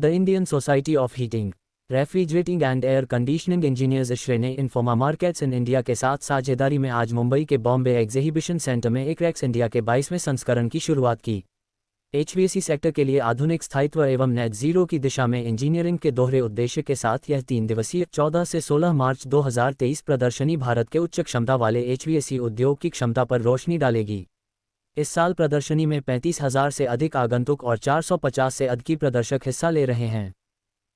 The Indian society of heating, refrigerating and air conditioning engineers ISHRAE ने Informa markets in India के साथ साझेदारी में आज मुंबई के बॉम्बे एग्जीबिशन सेंटर में एक्रेक्स इंडिया के 22वें संस्करण की शुरुआत की। HVAC सेक्टर के लिए आधुनिक स्थायित्व एवं नेट जीरो की दिशा में इंजीनियरिंग के दोहरे उद्देश्य के साथ यह 3 दिवसीय 14 से 16 मार्च 2023 प्रदर्शनी भारत के उच्च क्षमता वाले HVAC उद्योग की क्षमता पर रोशनी डालेगी। इस साल प्रदर्शनी में 35,000 से अधिक आगंतुक और 450 से अधिक प्रदर्शक हिस्सा ले रहे हैं।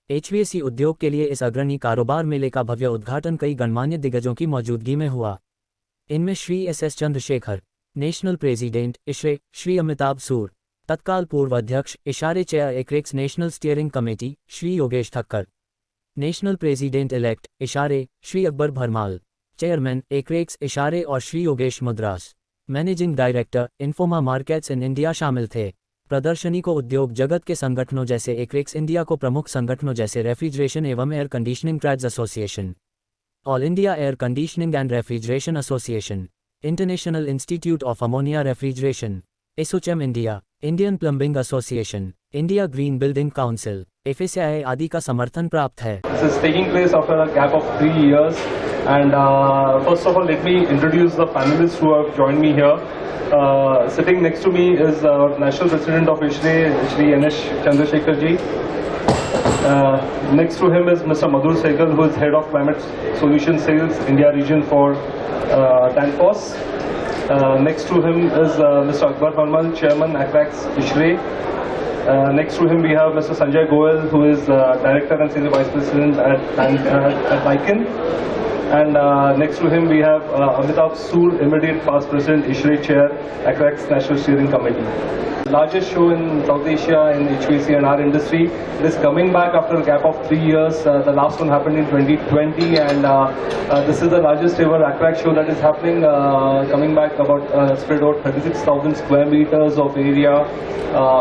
HVAC उद्योग के लिए इस अग्रणी कारोबार मेले का भव्य उद्घाटन कई गणमान्य दिग्गजों की मौजूदगी में हुआ। इनमें Shri SS Chandrashekhar, national president ISHRAE, Shri Amitabh Sur, तत्काल पूर्व अध्यक्ष ISHRAE chair ACREX national steering committee, Shri Yogesh Thakkar, national president elect ISHRAE, Shri Akbar Bharmal, chairman ACREX ISHRAE और Shri Yogesh Mudras, managing director Informa markets in India शामिल थे। प्रदर्शनी को उद्योग जगत के संगठनों जैसे एक्रेक्स इंडिया को प्रमुख संगठनों जैसे रेफ्रिजरेशन एवं air conditioning trades association, all India air conditioning and refrigeration association, international institute of ammonia refrigeration, ASSOCHAM India, Indian plumbing association, India green building council, FSI आदि का समर्थन प्राप्त है। This is taking place after a gap of 3 years, and first of all, let me introduce the panelists who have joined me here. Sitting next to me is National President of ISRE, Shri NS Chandrasekhar ji. Next to him is Mr. Madhur Sehgal, who is Head of Climate Solution Sales India region for Danfoss. Next to him is Mr. Akbar Bharmal, Chairman Acrex India. Next to him we have Mr. Sanjay Goel, who is Director and Senior Vice President at Daikin. And next to him we have Amitabh Soor, Immediate Past President, ISRE Chair, Acrex National Steering Committee. Largest show in South Asia in HVAC and our industry. It is coming back after a gap of 3 years. The last one happened in 2020, and this is the largest ever Acrex show that is happening. Coming back about spread out 36,000 square meters of area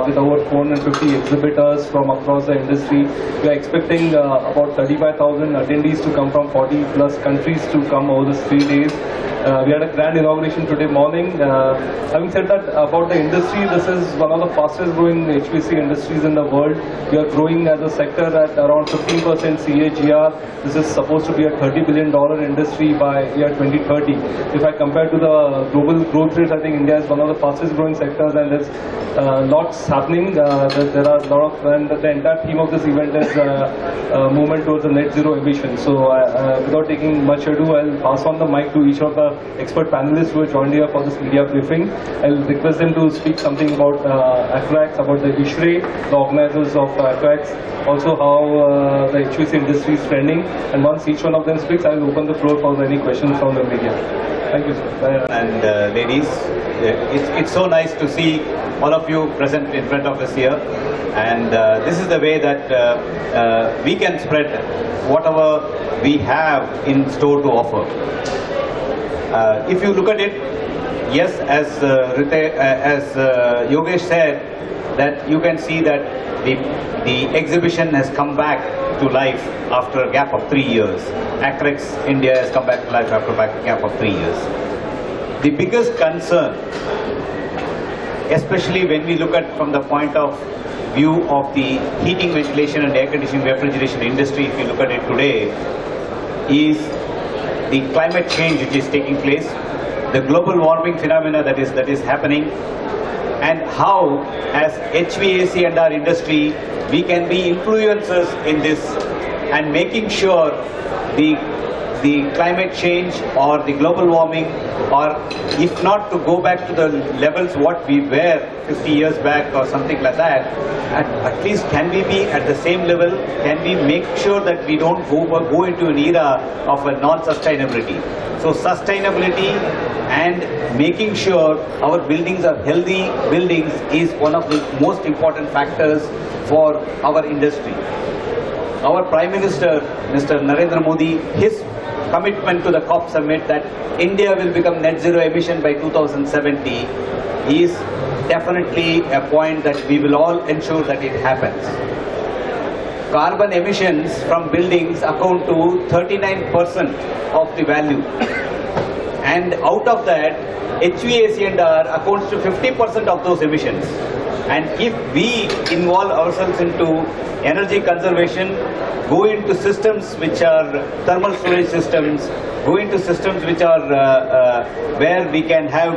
with over 450 exhibitors from across the industry. We are expecting about 35,000 attendees to come from 40 plus countries to come over these 3 days. We had a grand inauguration today morning. Having said that, about the industry, this is one of the fastest growing HVAC industries in the world. We are growing as a sector at around 15% CAGR. This is supposed to be a $30 billion industry by year 2030. If I compare to the global growth rates, I think India is one of the fastest growing sectors, and there's lots happening. There are a lot of, and the entire theme of this event is movement towards the net zero emissions. So without taking much ado, I'll pass on the mic to each of the expert panelists who have joined here for this media briefing. I'll request them to speak something about Acrex, about the ISRE, the organizers of Acrex, also how the HVAC industry is trending. And once each one of them speaks, I'll open the floor for any questions from the media. Thank you, sir. And ladies, it's so nice to see all of you present in front of us here. And this is the way that we can spread whatever we have in store to offer. If you look at it, yes, as Yogesh said, that you can see that the exhibition has come back to life after a gap of 3 years. Acrex India has come back to life after a gap of 3 years. The biggest concern, especially when we look at from the point of view of the heating, ventilation and air conditioning refrigeration industry, if you look at it today, is the climate change which is taking place, the global warming phenomena that is happening, and how as HVAC and our industry we can be influencers in this and making sure the climate change or the global warming, or if not to go back to the levels what we were 50 years back or something like that, at least can we be at the same level? Can we make sure that we don't go into an era of a non-sustainability? So sustainability and making sure our buildings are healthy buildings is one of the most important factors for our industry. Our Prime Minister, Mr. Narendra Modi, his commitment to the COP summit that India will become net zero emission by 2070 is definitely a point that we will all ensure that it happens. Carbon emissions from buildings account to 39% of the value, and out of that HVAC and R accounts to 50% of those emissions. And if we involve ourselves into energy conservation, go into systems which are thermal storage systems, go into systems which are where we can have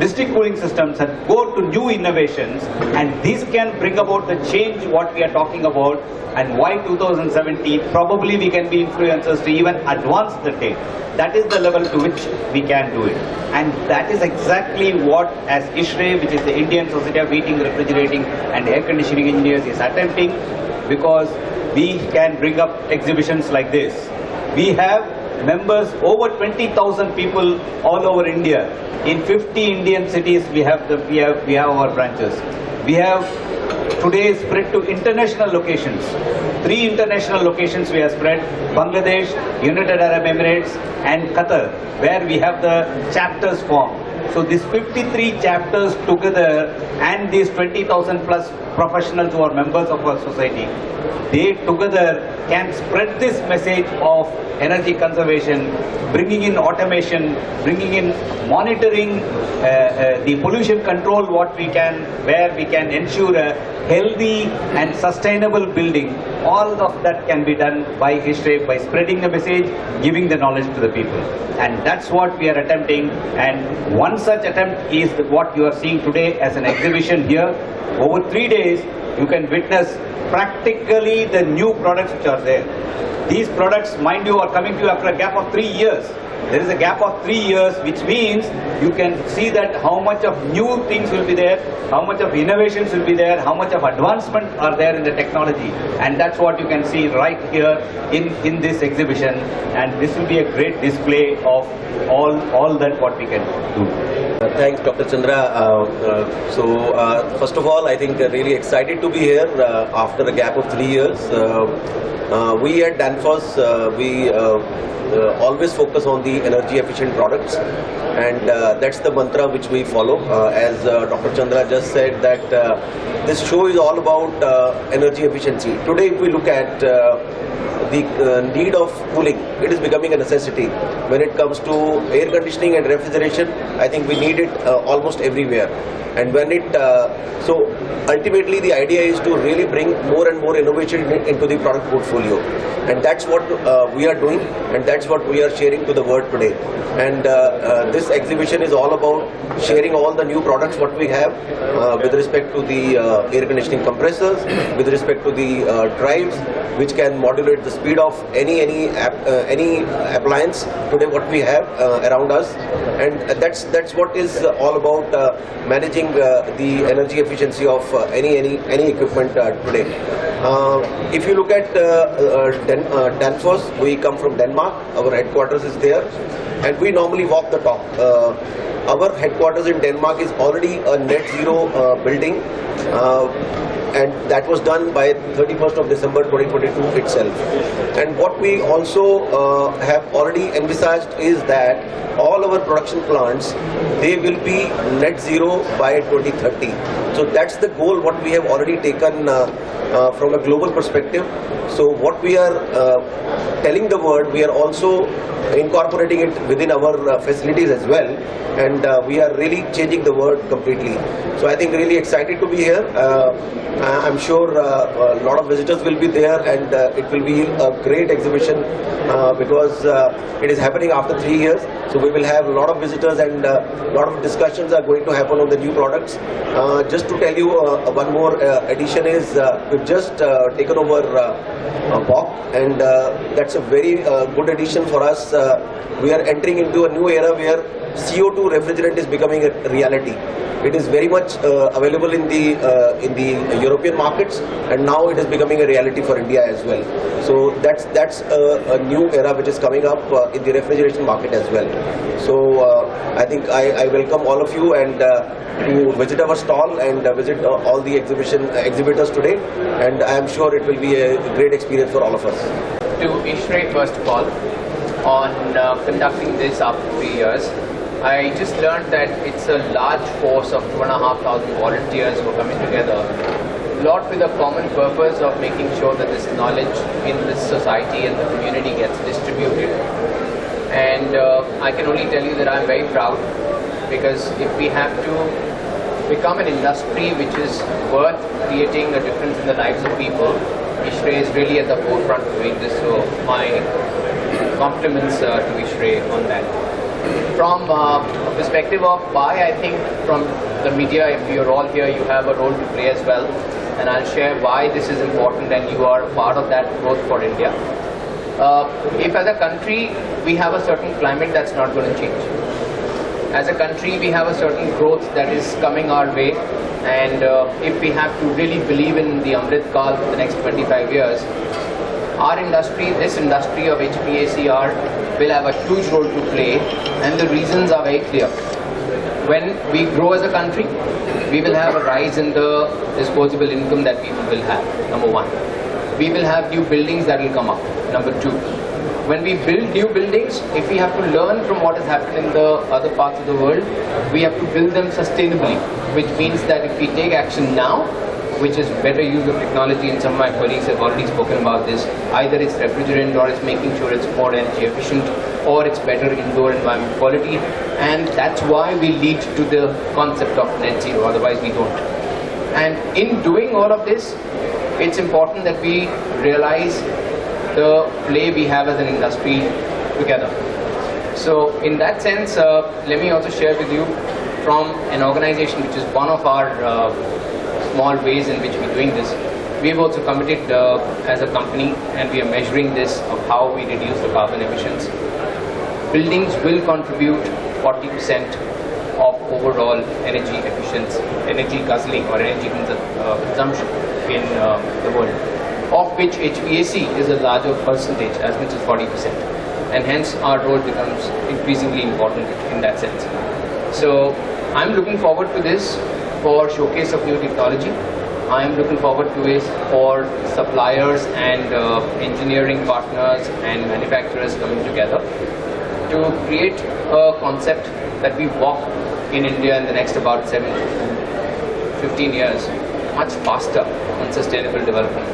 district cooling systems, and go to new innovations, and this can bring about the change what we are talking about. And why 2070? Probably we can be influencers to even advance the date. That is the level to which we can do it. And that is exactly what as ISHRE, which is the Indian Society of Heating, Refrigerating and Air Conditioning Engineers, is attempting, because we can bring up exhibitions like this. We have members, over 20,000 people all over India. In 50 Indian cities we have our branches. We have today spread to international locations. 3 international locations we have spread: Bangladesh, United Arab Emirates and Qatar, where we have the chapters formed. So these 53 chapters together and these 20,000 plus professionals who are members of our society, they together can spread this message of energy conservation, bringing in automation, bringing in monitoring, the pollution control, what we can, where we can ensure a healthy and sustainable building. All of that can be done by ISHRE, by spreading the message, giving the knowledge to the people. And that's what we are attempting. And one such attempt is what you are seeing today as an exhibition here. Over 3 days, you can witness practically the new products which are there. These products, mind you, are coming to you after a gap of 3 years. There is a gap of 3 years, which means you can see that how much of new things will be there, how much of innovations will be there, how much of advancement are there in the technology. And that's what you can see right here in this exhibition. And this will be a great display of all that what we can do. Thanks, Dr. Chandra. First of all, I think really excited to be here after a gap of 3 years. We at Danfoss, we always focus on the energy efficient products, and that's the mantra which we follow. As Dr. Chandra just said, that this show is all about energy efficiency. Today, if we look at the need of cooling, it is becoming a necessity. When it comes to air conditioning and refrigeration, I think we need it almost everywhere. And when so ultimately the idea is to really bring more and more innovation into the product portfolio. And that's what we are doing, and that's what we are sharing to the world today. And this exhibition is all about sharing all the new products what we have with respect to the air conditioning compressors, with respect to the drives, which can modulate the speed of any appliance today what we have around us. And that's what is all about managing the energy efficiency of any equipment today. If you look at Danfoss, we come from Denmark. Our headquarters is there, and we normally walk the talk. Our headquarters in Denmark is already a net zero building, and that was done by 31st of December 2022 itself. And what we also have already envisaged is that all our production plants, they will be net zero by 2030. So that's the goal what we have already taken from a global perspective. So what we are telling the world, we are also incorporating it within our facilities as well, and we are really changing the world completely. So I think really excited to be here. I'm sure a lot of visitors will be there, and it will be a great exhibition because it is happening after 3 years. So we will have a lot of visitors, and a lot of discussions are going to happen on the new products. Just to tell you one more addition is we've just taken over BOC, and that's a very good addition for us. We are entering into a new era where CO2 refrigerant is becoming a reality. It is very much available in the European markets, and now it is becoming a reality for India as well. So that's a new era which is coming up in the refrigeration market as well. So I think I welcome all of you and to visit our stall and visit all the exhibitors today, and I am sure it will be a great experience for all of us. To ISHRE, first of all, on conducting this after 3 years. I just learned that it's a large force of 2,500 volunteers who are coming together, a lot with a common purpose of making sure that this knowledge in this society and the community gets distributed. And I can only tell you that I'm very proud, because if we have to become an industry which is worth creating a difference in the lives of people, ISHRE is really at the forefront of doing this. So my compliments to ISHRE on that. From a perspective of why, I think from the media, if you're all here, you have a role to play as well. And I'll share why this is important and you are part of that growth for India. If as a country we have a certain climate, that's not going to change. As a country we have a certain growth that is coming our way, and if we have to really believe in the Amrit Kal for the next 25 years, our industry, this industry of HVACR will have a huge role to play, and the reasons are very clear. When we grow as a country, we will have a rise in the disposable income that people will have, number one. We will have new buildings that will come up, number two. When we build new buildings, if we have to learn from what has happened in the other parts of the world, we have to build them sustainably, which means that if we take action now, which is better use of technology, and some of my colleagues have already spoken about this, either it's refrigerant or it's making sure it's more energy efficient, or it's better indoor environment quality, and that's why we lead to the concept of net zero, otherwise we don't. And in doing all of this, it's important that we realize the play we have as an industry together. So in that sense, let me also share with you from an organization which is one of our small ways in which we're doing this. We've also committed as a company, and we are measuring this of how we reduce the carbon emissions. Buildings will contribute 40% of overall energy efficiency, energy guzzling or energy consumption in the world, of which HVAC is a larger percentage, as much as 40%. And hence our role becomes increasingly important in that sense. So I'm looking forward to this for showcase of new technology. I am looking forward to it for suppliers and engineering partners and manufacturers coming together to create a concept that we walk in India in the next about 7 to 15 years much faster on sustainable development.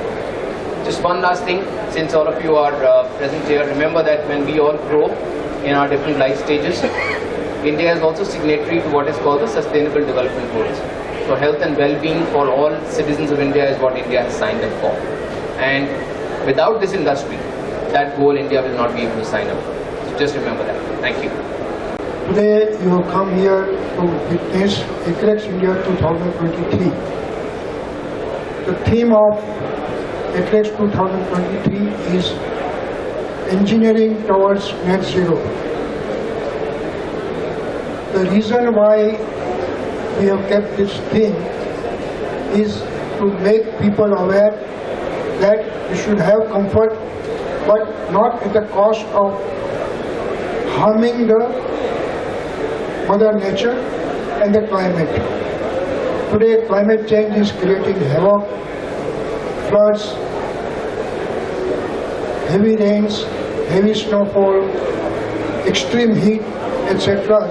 Just one last thing, since all of you are present here, remember that when we all grow in our different life stages, India is also signatory to what is called the Sustainable Development Goals. So health and well-being for all citizens of India is what India has signed up for. And without this industry, that goal India will not be able to sign up for. So just remember that. Thank you. Today you have come here to witness Acrex India 2023. The theme of Acrex 2023 is engineering towards net zero. The reason why we have kept this theme is to make people aware that we should have comfort, but not at the cost of harming the Mother Nature and the climate. Today climate change is creating havoc, floods, heavy rains, heavy snowfall, extreme heat, etc.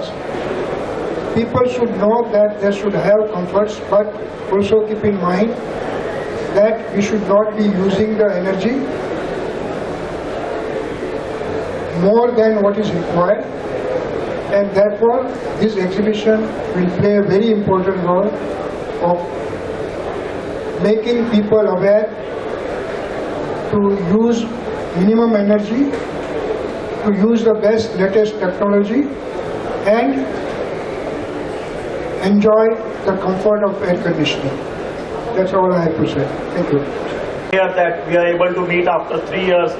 People should know that they should have comforts, but also keep in mind that we should not be using the energy more than what is required, and therefore this exhibition will play a very important role of making people aware to use minimum energy, to use the best latest technology, and enjoy the comfort of air conditioning. That's all I have to say. Thank you. Here that we are able to meet after 3 years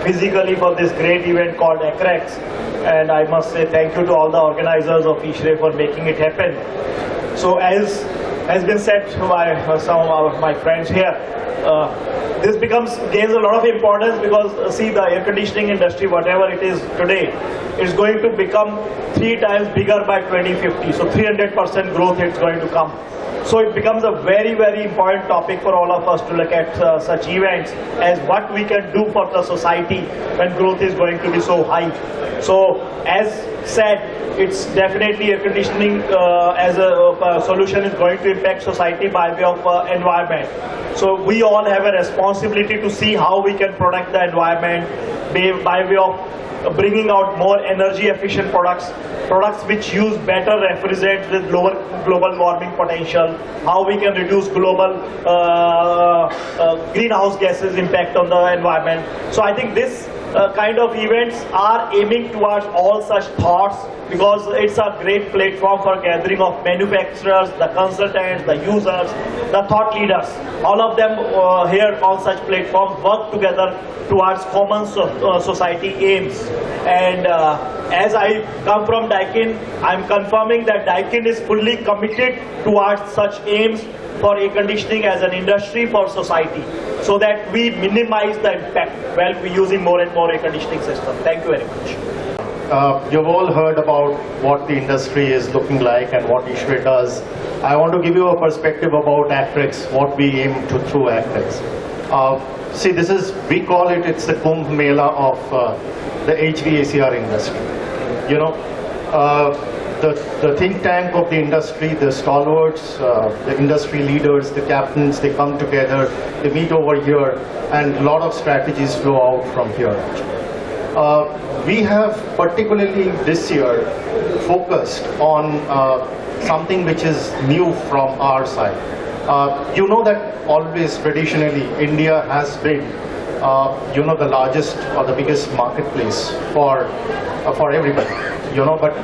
physically for this great event called Acrex, and I must say thank you to all the organizers of ISHRE for making it happen. So as has been said by some of my friends here, this gains a lot of importance because see, the air conditioning industry, whatever it is today, is going to become 3 times bigger by 2050. So 300% growth it's going to come. So it becomes a very, very important topic for all of us to look at such events as what we can do for the society when growth is going to be so high. So as said, it's definitely air conditioning as a solution is going to impact society by way of environment. So we all have a responsibility to see how we can protect the environment by way of bringing out more energy efficient products which use better refrigerants with lower global warming potential, how we can reduce global greenhouse gases impact on the environment. So I think this kind of events are aiming towards all such thoughts, because it's a great platform for gathering of manufacturers, the consultants, the users, the thought leaders. All of them here on such platforms work together towards common society aims. And as I come from Daikin, I'm confirming that Daikin is fully committed towards such aims for air conditioning as an industry for society, so that we minimize the impact while we're using more and more air conditioning systems. Thank you very much. You've all heard about what the industry is looking like and what ISHRE does. I want to give you a perspective about Acrex, what we aim to through Acrex. See, this is, we call it, it's the Kumbh Mela of the HVACR industry. You know, the think tank of the industry, the stalwarts, the industry leaders, the captains, they come together, they meet over here, and a lot of strategies flow out from here. We have particularly this year focused on something which is new from our side. You know that always traditionally India has been you know, the largest or the biggest marketplace for everybody, you know, but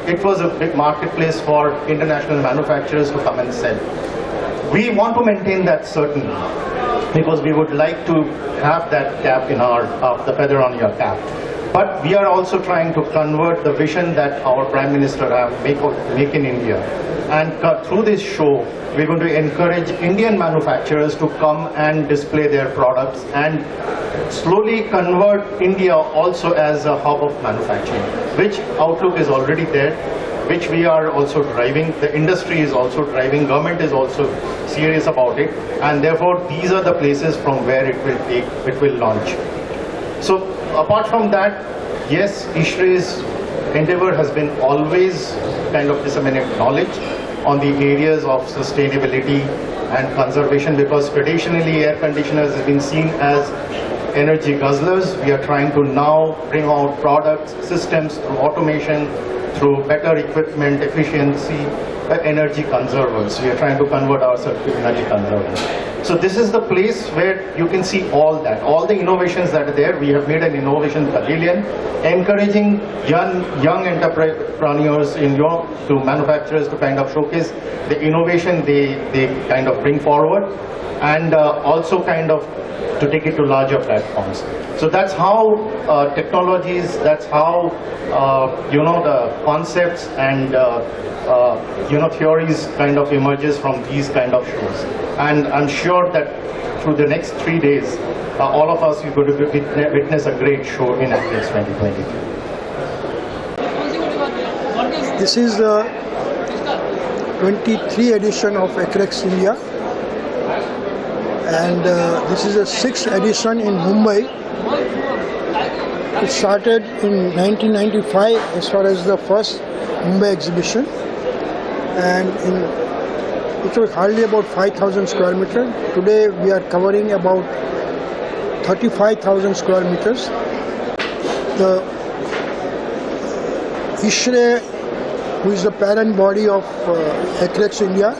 it was a big marketplace for international manufacturers to come and sell. We want to maintain that certainly, because we would like to have that cap in our, the feather on your cap. But we are also trying to convert the vision that our Prime Minister have, make in India. And through this show, we're going to encourage Indian manufacturers to come and display their products and slowly convert India also as a hub of manufacturing, which outlook is already there, which we are also driving. The industry is also driving, government is also serious about it, and therefore these are the places from where it will launch. So apart from that, yes, ISHRE's endeavor has been always kind of disseminate knowledge on the areas of sustainability and conservation, because traditionally air conditioners have been seen as energy guzzlers. We are trying to now bring out products, systems through automation, through better equipment, efficiency, energy conservers. We are trying to convert ourselves to energy conservers. So this is the place where you can see all that, all the innovations that are there. We have made an innovation pavilion, encouraging young entrepreneurs in to manufacturers to kind of showcase the innovation they kind of bring forward, and also kind of to take it to larger platforms. So that's how technologies, that's how you know, the concepts and you know, theories kind of emerges from these kind of shows. And I'm sure that through the next 3 days, all of us are going to witness a great show in Acrex 2023. This is the 23 edition of Acrex India, and this is the 6th edition in Mumbai. It started in 1995 as far as the first Mumbai exhibition, and it was hardly about 5,000 square meters. Today we are covering about 35,000 square meters. The ISHRE, who is the parent body of Acrex India,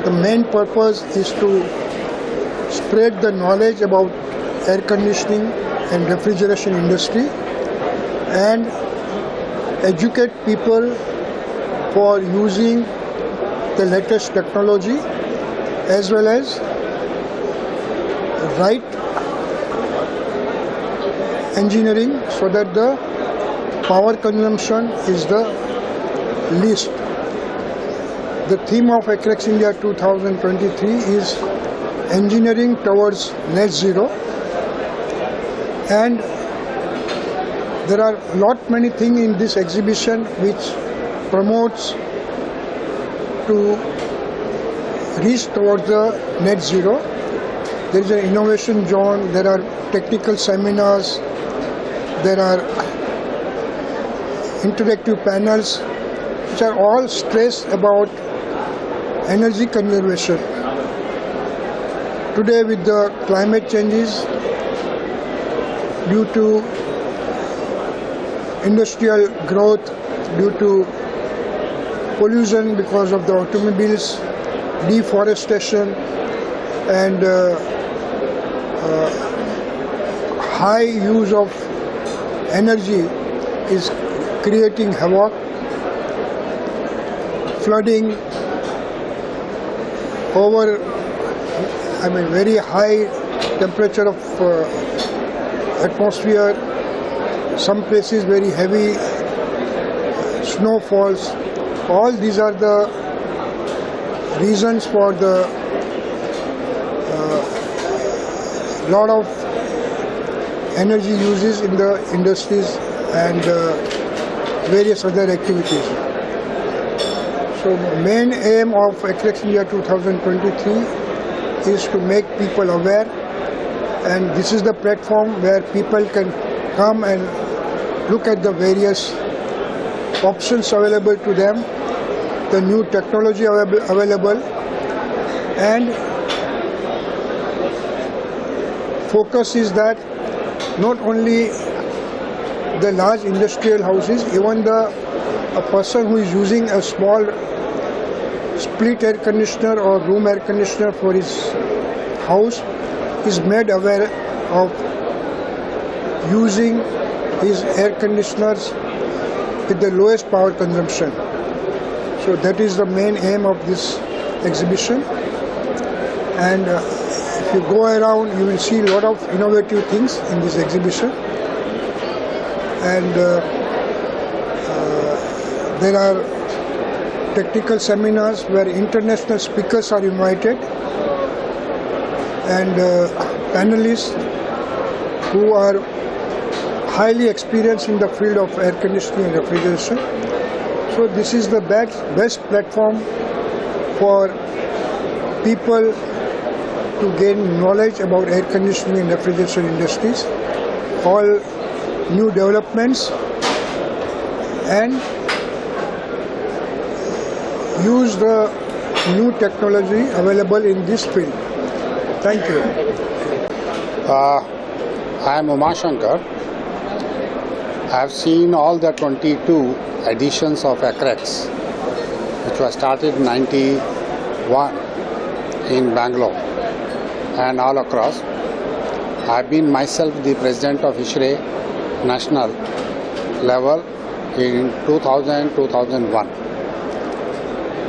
the main purpose is to spread the knowledge about air conditioning and refrigeration industry and educate people for using the latest technology as well as right engineering so that the power consumption is the least. The theme of Acrex India 2023 is engineering towards net zero, and there are many things in this exhibition which promotes to reach towards the net zero. There is an innovation zone, there are technical seminars, there are interactive panels which are all stressed about energy conservation. Today with the climate changes due to industrial growth due to pollution because of the automobiles, deforestation, and high use of energy is creating havoc, flooding, very high temperature of atmosphere, some places very heavy snowfalls. All these are the reasons for the lot of energy uses in the industries and various other activities. So main aim of Acrex India 2023 is to make people aware, and this is the platform where people can come and look at the various options available to them, the new technology available, and focus is that not only the large industrial houses, even a person who is using a small split air conditioner or room air conditioner for his house is made aware of using his air conditioners with the lowest power consumption. So that is the main aim of this exhibition, and if you go around you will see a lot of innovative things in this exhibition, and there are technical seminars where international speakers are invited and panelists who are highly experienced in the field of air conditioning and refrigeration. So this is the best platform for people to gain knowledge about air conditioning and refrigeration industries, all new developments, and use the new technology available in this field. Thank you. I am Uma Shankar. I have seen all the 22 editions of Acrex, which was started in 91 in Bangalore and all across. I have been myself the president of ISHRE national level in 2000-2001.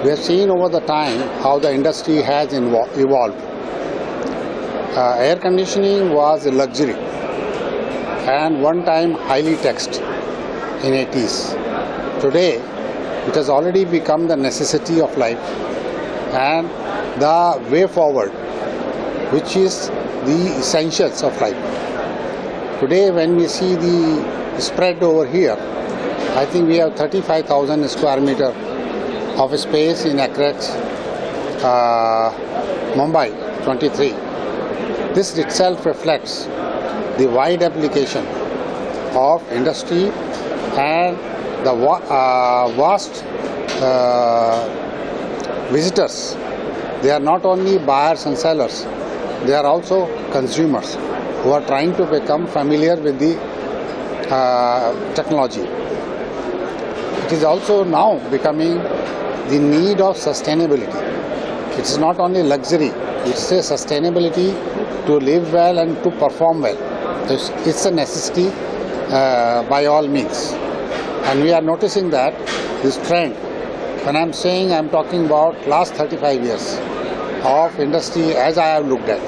We have seen over the time how the industry has evolved. Air conditioning was a luxury and one time highly taxed in 80s. Today it has already become the necessity of life and the way forward, which is the essentials of life. Today when we see the spread over here, I think we have 35,000 square meter of space in Acrex, Mumbai 23. This itself reflects the wide application of industry and the vast visitors. They are not only buyers and sellers, they are also consumers who are trying to become familiar with the technology. It is also now becoming the need of sustainability. It is not only luxury, it's a sustainability to live well and to perform well. It's a necessity by all means. And we are noticing that this trend, when I'm saying I'm talking about last 35 years of industry as I have looked at.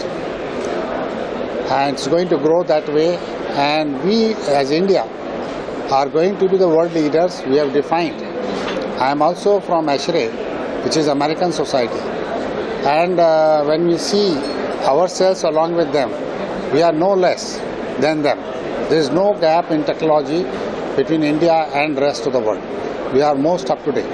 And it's going to grow that way, and we as India are going to be the world leaders we have defined. I am also from ASHRE, which is American Society, and when we see ourselves along with them, we are no less than them. There is no gap in technology between India and the rest of the world. We are most up to date.